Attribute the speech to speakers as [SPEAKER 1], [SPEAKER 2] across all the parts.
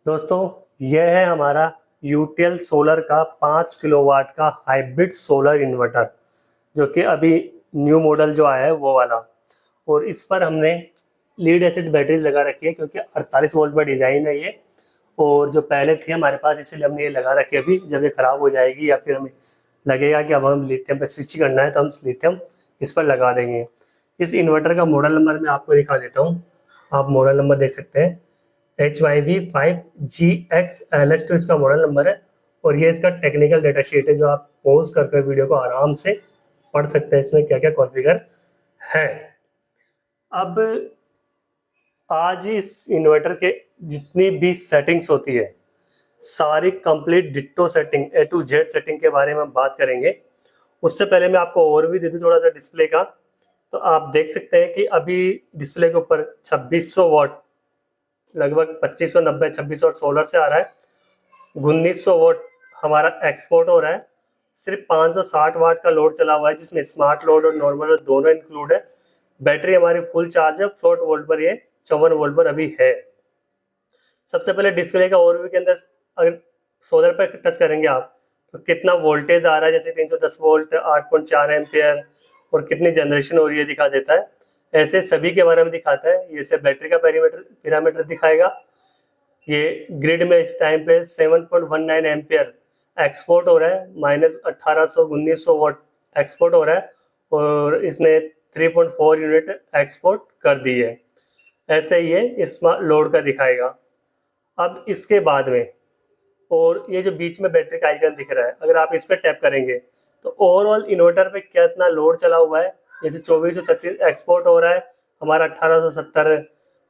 [SPEAKER 1] दोस्तों, यह है हमारा यूटीएल सोलर का 5 किलोवाट का हाइब्रिड सोलर इन्वर्टर, जो कि अभी न्यू मॉडल जो आया है वो वाला। और इस पर हमने लीड एसिड बैटरीज लगा रखी है क्योंकि 48 वोल्ट पर डिज़ाइन है ये। और जो पहले थी हमारे पास, इसलिए हमने ये लगा रखी है। अभी जब ये ख़राब हो जाएगी या फिर हमें लगेगा कि अब हम लिथियम पर स्विच करना है तो हम लिथियम इस पर लगा देंगे। इस इन्वर्टर का मॉडल नंबर मैं आपको दिखा देता हूँ। आप मॉडल नंबर देख सकते हैं, HYV5GXLS2 इसका मॉडल नंबर है। और ये इसका टेक्निकल डेटा शीट है, जो आप पॉज कर वीडियो को आराम से पढ़ सकते हैं इसमें क्या क्या कॉन्फ़िगर है। अब आज इस इन्वर्टर के जितनी भी सेटिंग्स होती है, सारी complete ditto setting, A to Z setting के बारे में हम बात करेंगे। उससे पहले मैं आपको ओवरव्यू दे दूं थोड़ा सा डिस्प्ले का। तो आप देख सकते हैं कि अभी डिस्प्ले के ऊपर 2600 वॉट, लगभग 2590 2600 सोलर से आ रहा है। 1900 वोट हमारा एक्सपोर्ट हो रहा है। सिर्फ 560 वाट का लोड चला हुआ है, जिसमें स्मार्ट लोड और नॉर्मल लोड दोनों इंक्लूड है। बैटरी हमारी फुल चार्ज है, फ्लोट वोल्ट पर ये 54 वोल्ट पर अभी है। सबसे पहले डिस्प्ले का ओवरव्यू के अंदर अगर सोलर पर टच करेंगे आप, तो कितना वोल्टेज आ रहा है, जैसे 310 वोल्ट, 8.4 एम्पियर, और कितनी जनरेशन हो रही है दिखा देता है। ऐसे सभी के बारे में दिखाता है। ये बैटरी का पैरामीटर दिखाएगा। ये ग्रिड में इस टाइम पे 7.19 एम्पियर एक्सपोर्ट हो रहा है, -1800 1900 वोट एक्सपोर्ट हो रहा है, और इसने 3.4 यूनिट एक्सपोर्ट कर दी है। ऐसे ये स्मार्ट लोड का दिखाएगा। अब इसके बाद में, और ये जो बीच में बैटरी का आइकन दिख रहा है, अगर आप इस पर टैप करेंगे तो ओवरऑल इन्वर्टर पे कितना लोड चला हुआ है। जैसे 2436 एक्सपोर्ट हो रहा है हमारा 1870,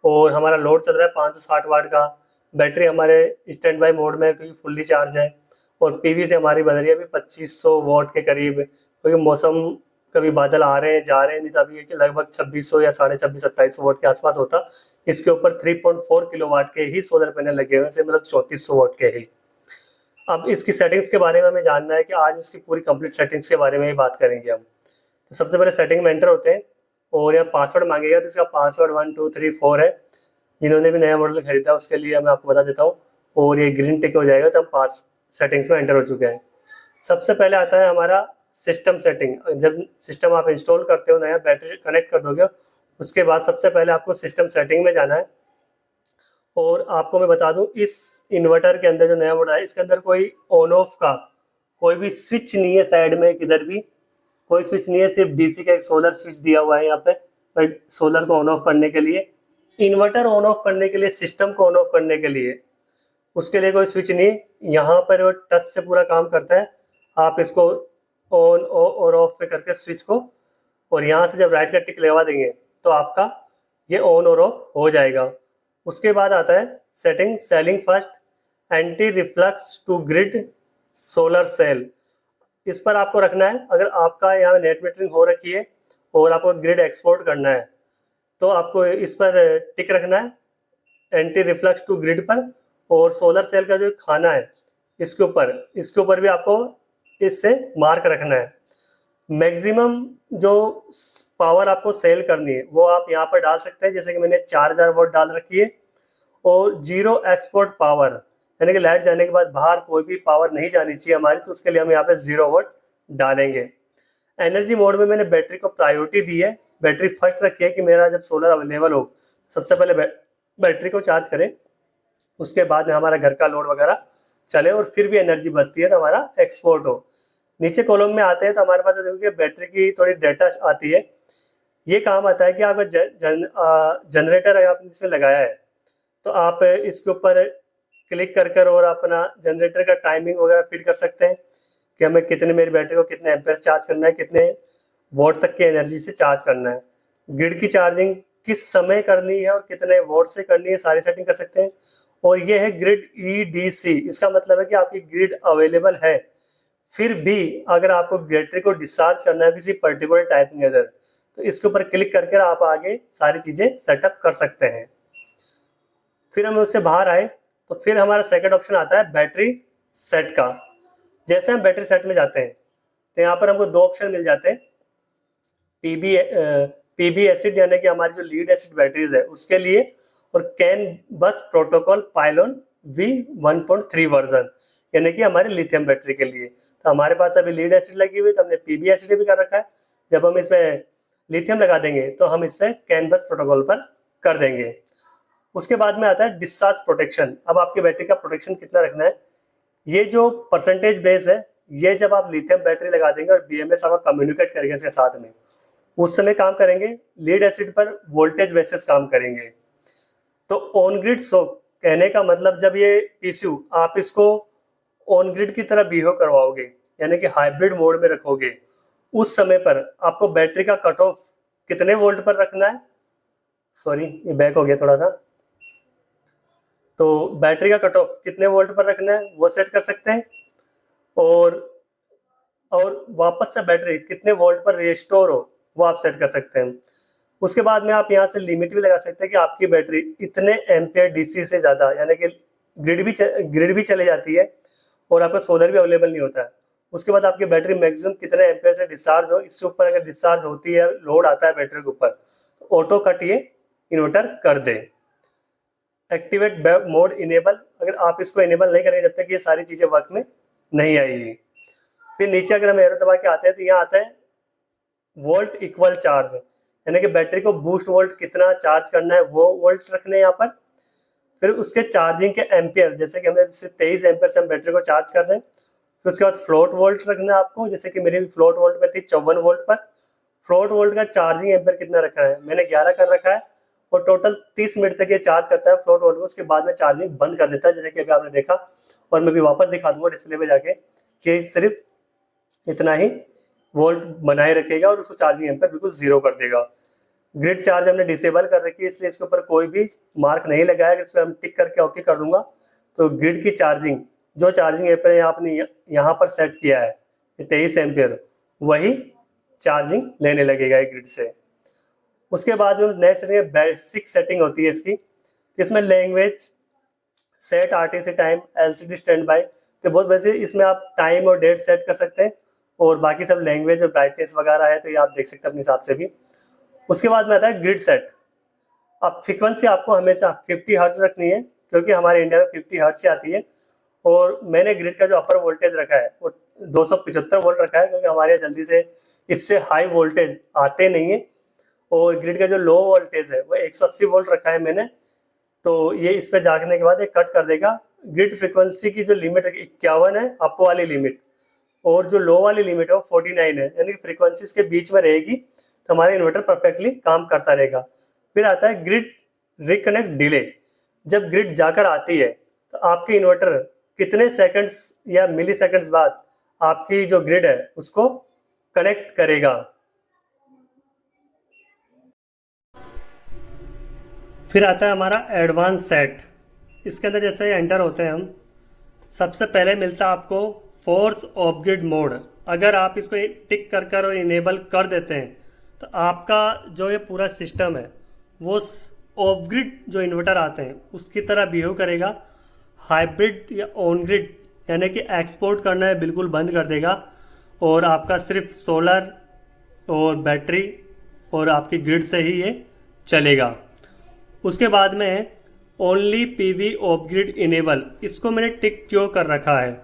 [SPEAKER 1] और हमारा लोड चल रहा है 560 वाट का। बैटरी हमारे स्टैंड बाई मोड में क्योंकि फुल्ली चार्ज है, और पीवी से हमारी बन रही है अभी 2500 वॉट के करीब, क्योंकि मौसम कभी बादल आ रहे हैं जा रहे हैं, नहीं तो अभी कि लगभग 2600 या 2650 वोट के आसपास होता। इसके ऊपर 3.4 किलोवाट के ही सोलर पैनल लगे हुए हैं, मतलब 3400 वोट के ही। अब इसकी सेटिंग्स के बारे में हमें जानना है कि आज इसकी पूरी कंप्लीट सेटिंग्स के बारे में ही बात करेंगे हम। तो सबसे पहले सेटिंग में एंटर होते हैं, और यहाँ पासवर्ड मांगेगा, तो इसका पासवर्ड 1234 है। जिन्होंने भी नया मॉडल खरीदा उसके लिए मैं आपको बता देता हूँ। और ये ग्रीन टिक हो जाएगा तो हम पास सेटिंग्स में एंटर हो चुके हैं। सबसे पहले आता है हमारा सिस्टम सेटिंग। जब सिस्टम आप इंस्टॉल करते हो, नया बैटरी कनेक्ट कर दोगे, उसके बाद सबसे पहले आपको सिस्टम सेटिंग में जाना है। और आपको मैं बता दूं, इस इन्वर्टर के अंदर जो नया मॉडल है, इसके अंदर कोई ऑन ऑफ का कोई भी स्विच नहीं है। साइड में किधर भी कोई स्विच नहीं है, सिर्फ डीसी का एक सोलर स्विच दिया हुआ है यहाँ पे, सोलर को ऑन ऑफ करने के लिए। इन्वर्टर ऑन ऑफ करने के लिए, सिस्टम को ऑन ऑफ करने के लिए, उसके लिए कोई स्विच नहीं। यहाँ पर वो टच से पूरा काम करता है। आप इसको ऑन और ऑफ पे करके स्विच को, और यहाँ से जब राइट का टिक लगा देंगे तो आपका ये ऑन और ऑफ हो जाएगा। उसके बाद आता है setting, selling first, anti reflux to grid solar cell. इस पर आपको रखना है। अगर आपका यहाँ नेट मीटरिंग हो रखी है और आपको ग्रिड एक्सपोर्ट करना है, तो आपको इस पर टिक रखना है, एंटी रिफ्लक्स टू ग्रिड पर। और सोलर सेल का जो खाना है, इसके ऊपर भी आपको इससे मार्क रखना है। मैक्सिमम जो पावर आपको सेल करनी है वो आप यहाँ पर डाल सकते हैं, जैसे कि मैंने 4000 वोट डाल रखी है। और जीरो एक्सपोर्ट पावर, यानी कि लाइट जाने के बाद बाहर कोई भी पावर नहीं जानी चाहिए हमारी, तो उसके लिए हम यहाँ पे 0 वोट डालेंगे। एनर्जी मोड में मैंने बैटरी को प्रायोरिटी दी है। बैटरी फर्स्ट रखी है कि मेरा जब सोलर अवेलेबल हो, सबसे पहले बैटरी को चार्ज करें, उसके बाद में हमारा घर का लोड वगैरह चले, और फिर भी एनर्जी बचती है तो हमारा एक्सपोर्ट हो। नीचे कॉलम में आते हैं तो हमारे पास देखिए बैटरी की थोड़ी डेटा आती है। ये काम आता है कि आपका जनरेटर अगर आपने इसमें लगाया है, तो आप इसके ऊपर क्लिक कर और अपना जनरेटर का टाइमिंग वगैरह फिट कर सकते हैं कि हमें कितने, मेरी बैटरी को कितने एम्पेयर चार्ज करना है, कितने वोट तक की एनर्जी से चार्ज करना है, ग्रिड की चार्जिंग किस समय करनी है और कितने वोट से करनी है, सारी सेटिंग कर सकते हैं। और ये है ग्रिड EDC। इसका मतलब है कि आपकी ग्रिड अवेलेबल है, फिर भी अगर आपको बैटरी को डिस्चार्ज करना है किसी पर्टिकुलर टाइमिंग के अंदर, तो इसके ऊपर क्लिक करके आप आगे सारी चीज़ें सेटअप कर सकते हैं। फिर हम उससे बाहर आए तो फिर हमारा सेकंड ऑप्शन आता है बैटरी सेट का। जैसे हम बैटरी सेट में जाते हैं तो यहाँ पर हमको दो ऑप्शन मिल जाते हैं। पीबी एसिड यानी कि हमारी जो लीड एसिड बैटरीज है उसके लिए, और can bus protocol pylon V1.3 version, यानी कि हमारे लिथियम बैटरी के लिए। तो हमारे पास अभी लीड एसिड लगी हुई है, तो हमने पीबी एसिड भी कर रखा है। जब हम इसमें लिथियम लगा देंगे तो हम इस पर कैन बस प्रोटोकॉल पर कर देंगे। उसके बाद में आता है डिस्चार्ज प्रोटेक्शन। अब आपकी बैटरी का प्रोटेक्शन कितना रखना है, ये जो परसेंटेज बेस है, ये जब आप लिथियम बैटरी लगा देंगे और बीएमएस आपका कम्युनिकेट करेगा इसके साथ में, उस समय काम करेंगे लीड एसिड पर वोल्टेज बेसिस काम करेंगे। तो ऑन ग्रिड सोक कहने का मतलब, जब ये पीसीयू आप इसको ऑन ग्रिड की तरह बिहेव करवाओगे, यानी कि हाइब्रिड मोड में रखोगे, उस समय पर आपको बैटरी का कट ऑफ कितने वोल्ट पर रखना है, सॉरी ये बैक हो गया थोड़ा सा, तो बैटरी का कट ऑफ कितने वोल्ट पर रखना है वो सेट कर सकते हैं। और वापस से बैटरी कितने वोल्ट पर रिस्टोर हो वो आप सेट कर सकते हैं। उसके बाद में आप यहाँ से लिमिट भी लगा सकते हैं कि आपकी बैटरी इतने एम्पियर डीसी से ज़्यादा, यानी कि ग्रिड भी चले जाती है और आपका सोलर भी अवेलेबल नहीं होता है। उसके बाद आपकी बैटरी मैक्सिमम कितने एम्पियर से डिस्चार्ज हो, इससे ऊपर अगर डिस्चार्ज होती है, लोड आता है बैटरी के ऊपर, तो ऑटो कट ये इन्वर्टर कर दे। एक्टिवेट मोड इनेबल, अगर आप इसको इनेबल नहीं करेंगे जब तक ये सारी चीज़ें वर्क में नहीं आएगी। फिर नीचे अगर हम एरो दबा के आते हैं तो यहाँ आता है वोल्ट इक्वल चार्ज, यानी कि बैटरी को बूस्ट वोल्ट कितना चार्ज करना है वो वोल्ट रखने हैं यहाँ पर। फिर उसके चार्जिंग के एम्पियर, जैसे कि हमने 23 एम्पियर से हम बैटरी को चार्ज कर रहे हैं। फिर उसके बाद फ्लोट वोल्ट रखना है आपको, जैसे कि मेरी फ्लोट वोल्ट में थी 54 वोल्ट पर। फ्लोट वोल्ट का चार्जिंग एम्पियर कितना रखा है, मैंने 11 कर रखा है, और टोटल 30 मिनट तक ये चार्ज करता है फ्लोट वोल्ट में। उसके बाद में चार्जिंग बंद कर देता है, जैसे कि अभी आपने देखा, और मैं भी वापस दिखा दूंगा डिस्प्ले पे जाके कि सिर्फ इतना ही वोल्ट बनाए रखेगा और उसको चार्जिंग एम्पियर बिल्कुल जीरो कर देगा। ग्रिड चार्ज हमने डिसेबल कर रखी है, इसलिए इसके ऊपर कोई भी मार्क नहीं लगाया। इस पर हम टिक करके ओके कर दूंगा तो ग्रिड की चार्जिंग, जो चार्जिंग एम्पियर आपने यहाँ पर सेट किया है 23 एम्पियर, वही चार्जिंग लेने लगेगा ग्रिड से। उसके बाद में नेक्स्ट बेसिक सेटिंग होती है इसकी, इसमें language set, RTC time, LCD stand by, तो बहुत वैसे इसमें आप टाइम और डेट सेट कर सकते हैं, और बाकी सब लैंग्वेज और ब्राइटनेस वगैरह है तो ये आप देख सकते हैं अपने हिसाब से भी। उसके बाद में आता है ग्रिड सेट। अब फ्रीक्वेंसी आपको हमेशा 50 हर्ट्ज रखनी है, क्योंकि हमारे इंडिया में 50 हर्ट्ज से आती है। और मैंने ग्रिड का जो अपर वोल्टेज रखा है वो 275 वोल्ट रखा है, क्योंकि हमारे यहाँ जल्दी से इससे हाई वोल्टेज आते नहीं है। और ग्रिड का जो लो वोल्टेज है वो 180 वोल्ट रखा है मैंने, तो ये इस पे जाने के बाद ये कट कर देगा। ग्रिड फ्रीक्वेंसी की जो लिमिट 51 है अप वाली लिमिट, और जो लो वाली लिमिट है वो 49 है, यानी कि फ्रीक्वेंसी के बीच में रहेगी, तो हमारा इन्वर्टर परफेक्टली काम करता रहेगा। फिर आता है ग्रिड रिकनेक्ट डिले। जब ग्रिड जाकर आती है तो आपके इन्वर्टर कितने सेकंड्स या मिली सेकंड्स बाद आपकी जो ग्रिड है उसको कनेक्ट करेगा। फिर आता है हमारा एडवांस सेट। इसके अंदर जैसे एंटर होते हैं हम, सबसे पहले मिलता है आपको फोर्स ऑफ ग्रिड मोड। अगर आप इसको टिक कर कर और इनेबल कर देते हैं तो आपका जो ये पूरा सिस्टम है वो ऑफ ग्रिड जो इन्वर्टर आते हैं उसकी तरह बिहेव करेगा। हाइब्रिड या ऑन ग्रिड यानी कि एक्सपोर्ट करना है बिल्कुल बंद कर देगा, और आपका सिर्फ सोलर और बैटरी और आपकी ग्रिड से ही ये चलेगा। उसके बाद में only PV of grid enable, इसको मैंने टिक क्यों कर रखा है,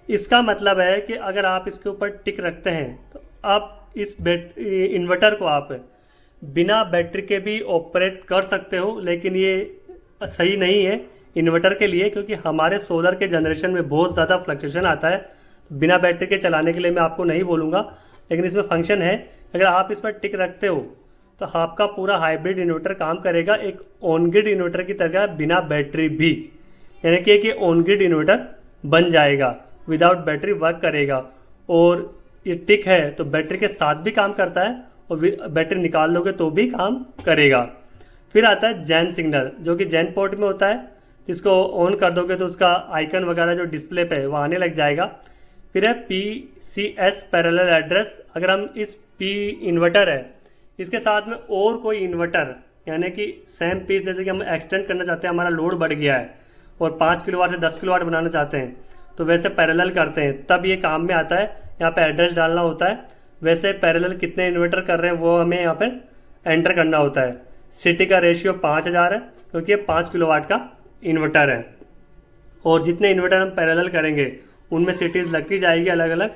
[SPEAKER 1] इसका मतलब है कि अगर आप इसके ऊपर टिक रखते हैं तो आप इस इन्वर्टर को आप बिना बैटरी के भी ऑपरेट कर सकते हो, लेकिन ये सही नहीं है इन्वर्टर के लिए, क्योंकि हमारे सोलर के जनरेशन में बहुत ज़्यादा फ्लक्चुएशन आता है। बिना बैटरी के चलाने के लिए मैं आपको नहीं बोलूँगा, लेकिन इसमें फंक्शन है। अगर आप इस पर टिक रखते हो तो आपका पूरा हाइब्रिड इन्वर्टर काम करेगा एक ऑन ग्रिड इन्वर्टर की तरह, बिना बैटरी भी, यानी कि एक ऑन ग्रिड इन्वर्टर बन जाएगा, विदाउट बैटरी वर्क करेगा। और ये टिक है तो बैटरी के साथ भी काम करता है, और बैटरी निकाल लोगे तो भी काम करेगा। फिर आता है जैन सिग्नल, जो कि जैन पोर्ट में होता है, इसको ऑन कर दोगे तो उसका आइकन वगैरह जो डिस्प्ले पे है वो आने लग जाएगा। फिर है PCS पैरेलल एड्रेस। अगर हम इस P इन्वर्टर है इसके साथ में और कोई इन्वर्टर, यानी कि सेम पीस, जैसे कि हम एक्सटेंड करना चाहते हैं, हमारा लोड बढ़ गया है और 5 किलोवाट से 10 किलोवाट बनाना चाहते हैं, तो वैसे पैरेलल करते हैं तब ये काम में आता है। यहाँ पे एड्रेस डालना होता है, वैसे पैरेलल कितने इन्वर्टर कर रहे हैं वो हमें यहाँ पर एंटर करना होता है। सिटी का रेशियो 5000 है, क्योंकि ये 5 किलोवाट का इन्वर्टर है। और जितने इन्वर्टर हम पैरेलल करेंगे उनमें सिटीज़ लगती जाएगी अलग अलग,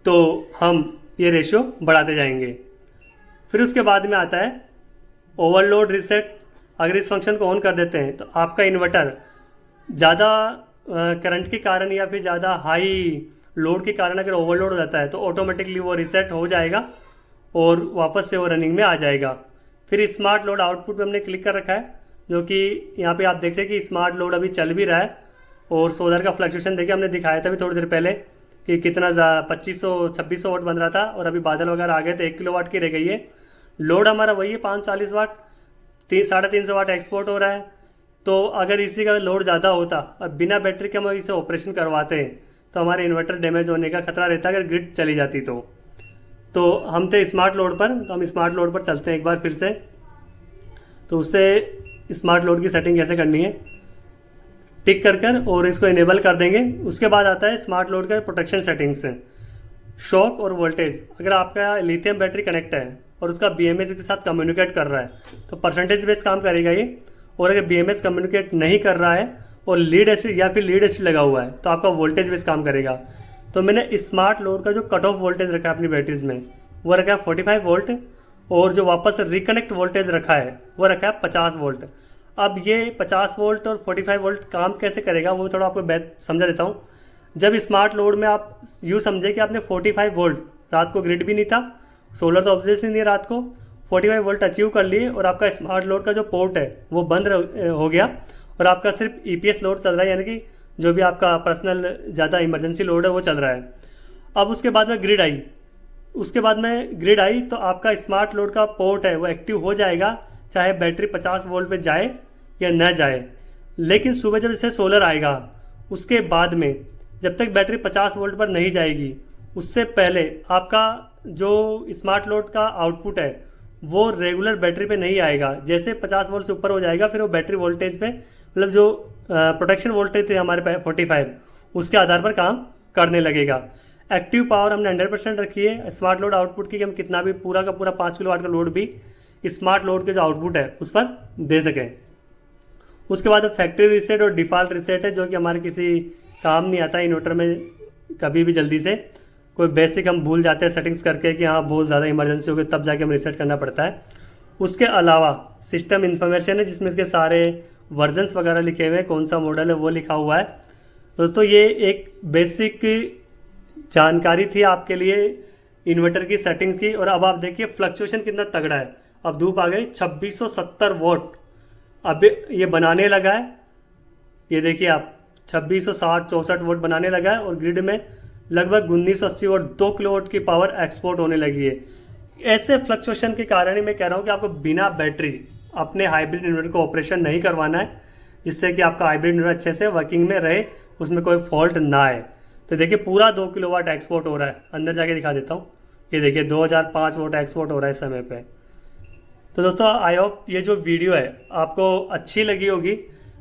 [SPEAKER 1] तो हम ये रेशियो बढ़ाते जाएंगे। फिर उसके बाद में आता है ओवरलोड रीसेट। अगर इस फंक्शन को ऑन कर देते हैं तो आपका इन्वर्टर ज़्यादा करंट के कारण या फिर ज़्यादा हाई लोड के कारण अगर ओवरलोड हो जाता है तो ऑटोमेटिकली वो रीसेट हो जाएगा और वापस से वो रनिंग में आ जाएगा। फिर स्मार्ट लोड आउटपुट पे हमने क्लिक कर रखा है, जो कि यहाँ पे आप देख सकते कि स्मार्ट लोड अभी चल भी रहा है। और सोलर का फ्लक्चुएशन देखिए, हमने दिखाया था अभी थोड़ी देर पहले कि कितना 2500-2600 वाट बन रहा था और अभी बादल वगैरह आ गए तो 1 किलो वाट की रह गई है। लोड हमारा वही है 540 वाट, 350 वाट एक्सपोर्ट हो रहा है। तो अगर इसी का लोड ज़्यादा होता और बिना बैटरी के हम इसे ऑपरेशन करवाते हैं तो हमारे इन्वर्टर डैमेज होने का खतरा रहता अगर ग्रिड चली जाती तो हम थे स्मार्ट लोड पर, तो हम स्मार्ट लोड पर चलते हैं एक बार फिर से। तो उससे स्मार्ट लोड की सेटिंग कैसे करनी है, टिक कर और इसको इनेबल कर देंगे। उसके बाद आता है स्मार्ट लोड का प्रोटेक्शन सेटिंग्स है, शॉक और वोल्टेज। अगर आपका लिथियम बैटरी कनेक्ट है और उसका BMS के साथ कम्युनिकेट कर रहा है तो परसेंटेज बेस काम करेगा ये। और अगर BMS कम्युनिकेट नहीं कर रहा है और लीड एसिड या फिर लीड एसिड लगा हुआ है तो आपका वोल्टेज बेस काम करेगा। तो मैंने स्मार्ट लोड का जो कट ऑफ वोल्टेज रखा है अपनी बैटरीज में वो रखा है 45 वोल्ट, और जो वापस रिकनेक्ट वोल्टेज रखा है वो रखा है 50 वोल्ट। अब ये 50 वोल्ट और 45 वोल्ट काम कैसे करेगा वो थोड़ा आपको समझा देता हूँ। जब स्मार्ट लोड में आप यूँ समझे कि आपने 45 वोल्ट, रात को ग्रिड भी नहीं था, सोलर तो ऑब्वियसली नहीं, रात को 45 वोल्ट अचीव कर लिए और आपका स्मार्ट लोड का जो पोर्ट है वो बंद हो गया और आपका सिर्फ EPS लोड चल रहा है, यानी कि जो भी आपका पर्सनल ज़्यादा इमरजेंसी लोड है वो चल रहा है। अब उसके बाद में ग्रिड आई तो आपका स्मार्ट लोड का पोर्ट है वो एक्टिव हो जाएगा, चाहे बैटरी 50 वोल्ट पे जाए या न जाए। लेकिन सुबह जब जैसे सोलर आएगा उसके बाद में जब तक बैटरी 50 वोल्ट पर नहीं जाएगी उससे पहले आपका जो स्मार्ट लोड का आउटपुट है वो रेगुलर बैटरी पे नहीं आएगा। जैसे 50 वोल्ट से ऊपर हो जाएगा फिर वो बैटरी वोल्टेज पे, मतलब जो प्रोटेक्शन वोल्टेज थे हमारे पे 45, उसके आधार पर काम करने लगेगा। एक्टिव पावर हमने 100% रखी है स्मार्ट लोड आउटपुट की, कि हम कितना भी पूरा का पूरा 5 किलो वाट का लोड भी स्मार्ट लोड के जो आउटपुट है उस पर दे सकें। उसके बाद फैक्ट्री रीसेट और डिफ़ॉल्ट रीसेट है, जो कि हमारे किसी काम नहीं आता इन्वर्टर में कभी भी। जल्दी से कोई बेसिक हम भूल जाते हैं सेटिंग्स करके कि हाँ बहुत ज़्यादा इमरजेंसी हो गई तब जाके हम रीसेट करना पड़ता है। उसके अलावा सिस्टम इन्फॉर्मेशन है जिसमें इसके सारे वर्जन्स वगैरह लिखे हुए हैं, कौन सा मॉडल है वो लिखा हुआ है। दोस्तों ये एक बेसिक जानकारी थी आपके लिए इन्वर्टर की सेटिंग की। और अब आप देखिए फ्लक्चुएशन कितना तगड़ा है। अब धूप आ गई 2670 वोट अब ये बनाने लगा है। ये देखिए आप 2660-64 वोट बनाने लगा है और ग्रिड में लगभग 1980 वोट 2 किलोवाट की पावर एक्सपोर्ट होने लगी है। ऐसे फ्लक्चुएशन के कारण ही मैं कह रहा हूँ कि आपको बिना बैटरी अपने हाइब्रिड इन्वर्टर को ऑपरेशन नहीं करवाना है, जिससे कि आपका हाइब्रिड इन्वर्टर अच्छे से वर्किंग में रहे, उसमें कोई फॉल्ट ना आए। तो देखिए पूरा 2 किलोवाट एक्सपोर्ट हो रहा है। अंदर जाके दिखा देता हूँ, ये देखिए 2005 वोट एक्सपोर्ट हो रहा है इस समय पे। तो दोस्तों आई होप ये जो वीडियो है आपको अच्छी लगी होगी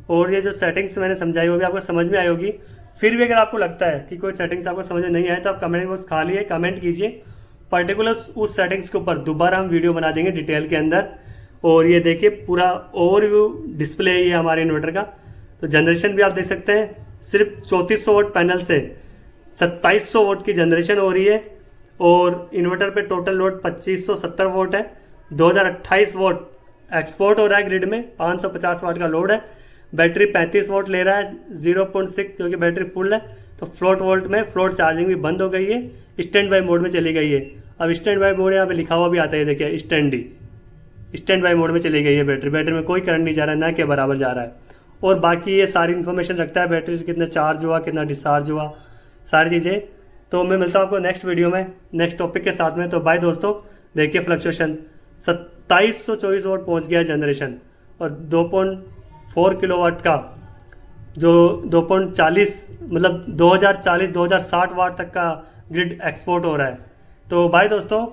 [SPEAKER 1] और ये जो सेटिंग्स मैंने समझाई वो भी आपको समझ में आई होगी। फिर भी अगर आपको लगता है कि कोई सेटिंग्स आपको समझ में नहीं आए तो आप कमेंट बॉक्स खाली कमेंट कीजिए, पर्टिकुलर उस सेटिंग्स के ऊपर दोबारा हम वीडियो बना देंगे डिटेल के अंदर। और ये देखिए पूरा ओवरव्यू डिस्प्ले है ये हमारे इन्वर्टर का। तो जनरेशन भी आप देख सकते हैं, सिर्फ 3400 वोट पैनल से 2700 वोट की जनरेशन हो रही है और इन्वर्टर पे टोटल लोड 2570 वोट है। 2028 वोट एक्सपोर्ट हो रहा है ग्रिड में, 550 वाट का लोड है। बैटरी 35 वोट ले रहा है 0.6, क्योंकि बैटरी फुल है। तो फ्लोट वोल्ट में फ्लोट चार्जिंग भी बंद हो गई है, स्टैंड बाई मोड में चली गई है। अब स्टैंड बाई मोड यहाँ पे लिखा हुआ भी आता है, देखिए स्टैंड बाई मोड में चली गई है बैटरी में कोई करंट नहीं जा रहा है, ना के बराबर जा रहा है। और बाकी ये सारी इन्फॉर्मेशन रखता है बैटरी से, कितना चार्ज हुआ, कितना डिस्चार्ज हुआ, सारी चीज़ें। तो मैं मिलता हूँ आपको नेक्स्ट वीडियो में नेक्स्ट टॉपिक के साथ में। तो बाय दोस्तों, देखिए फ्लक्चुएशन 2724 वोट पहुँच गया जनरेशन और 2.4 किलोवाट का जो 2.40 मतलब 2040-2060 वाट तक का ग्रिड एक्सपोर्ट हो रहा है। तो बाय दोस्तों।